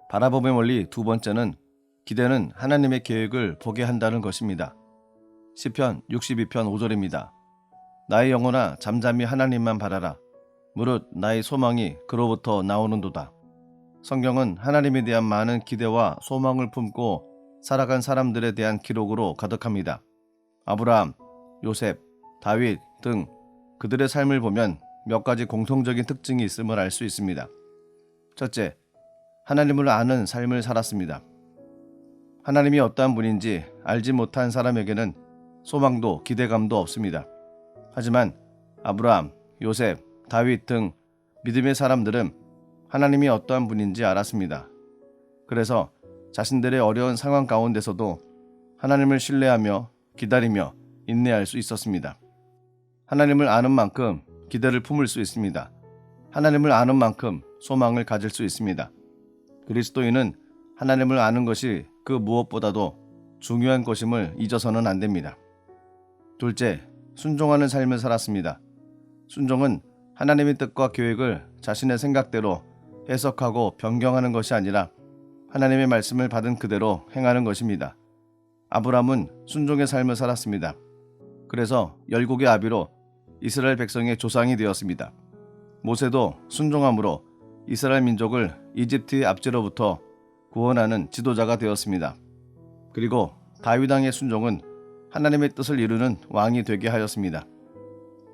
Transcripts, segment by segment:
바라봄의 원리 두 번째는 기대는 하나님의 계획을 보게 한다는 것입니다. 시편 62편 5절입니다. 나의 영혼아 잠잠히 하나님만 바라라. 무릇 나의 소망이 그로부터 나오는도다. 성경은 하나님에 대한 많은 기대와 소망을 품고 살아간 사람들에 대한 기록으로 가득합니다. 아브라함, 요셉, 다윗 등 그들의 삶을 보면 몇 가지 공통적인 특징이 있음을 알 수 있습니다. 첫째, 하나님을 아는 삶을 살았습니다. 하나님이 어떠한 분인지 알지 못한 사람에게는 소망도 기대감도 없습니다. 하지만 아브라함, 요셉, 다윗 등 믿음의 사람들은 하나님이 어떠한 분인지 알았습니다. 그래서 자신들의 어려운 상황 가운데서도 하나님을 신뢰하며 기다리며 인내할 수 있었습니다. 하나님을 아는 만큼 기대를 품을 수 있습니다. 하나님을 아는 만큼 소망을 가질 수 있습니다. 그리스도인은 하나님을 아는 것이 그 무엇보다도 중요한 것임을 잊어서는 안 됩니다. 둘째, 순종하는 삶을 살았습니다. 순종은 하나님의 뜻과 계획을 자신의 생각대로 해석하고 변경하는 것이 아니라 하나님의 말씀을 받은 그대로 행하는 것입니다. 아브라함은 순종의 삶을 살았습니다. 그래서 열국의 아비로 이스라엘 백성의 조상이 되었습니다. 모세도 순종함으로 이스라엘 민족을 이집트의 압제로부터 구원하는 지도자가 되었습니다. 그리고 다윗 왕의 순종은 하나님의 뜻을 이루는 왕이 되게 하였습니다.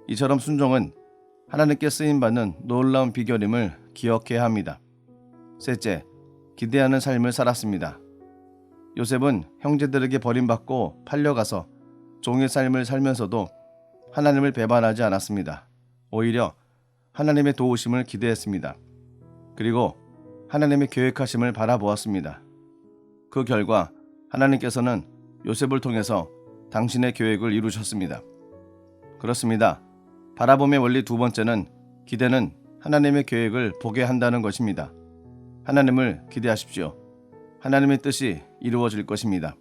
이처럼 순종은 하나님께 쓰임받는 놀라운 비결임을 기억해야 합니다. 셋째, 기대하는 삶을 살았습니다. 요셉은 형제들에게 버림받고 팔려가서 종의 삶을 살면서도 하나님을 배반하지 않았습니다. 오히려 하나님의 도우심을 기대했습니다. 그리고 하나님의 계획하심을 바라보았습니다. 그 결과 하나님께서는 요셉을 통해서 당신의 계획을 이루셨습니다. 그렇습니다. 바라봄의 원리 두 번째는 기대는 하나님의 계획을 보게 한다는 것입니다. 하나님을 기대하십시오. 하나님의 뜻이 이루어질 것입니다.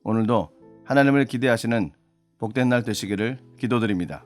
오늘도 하나님을 기대하시는 복된 날 되시기를 기도드립니다.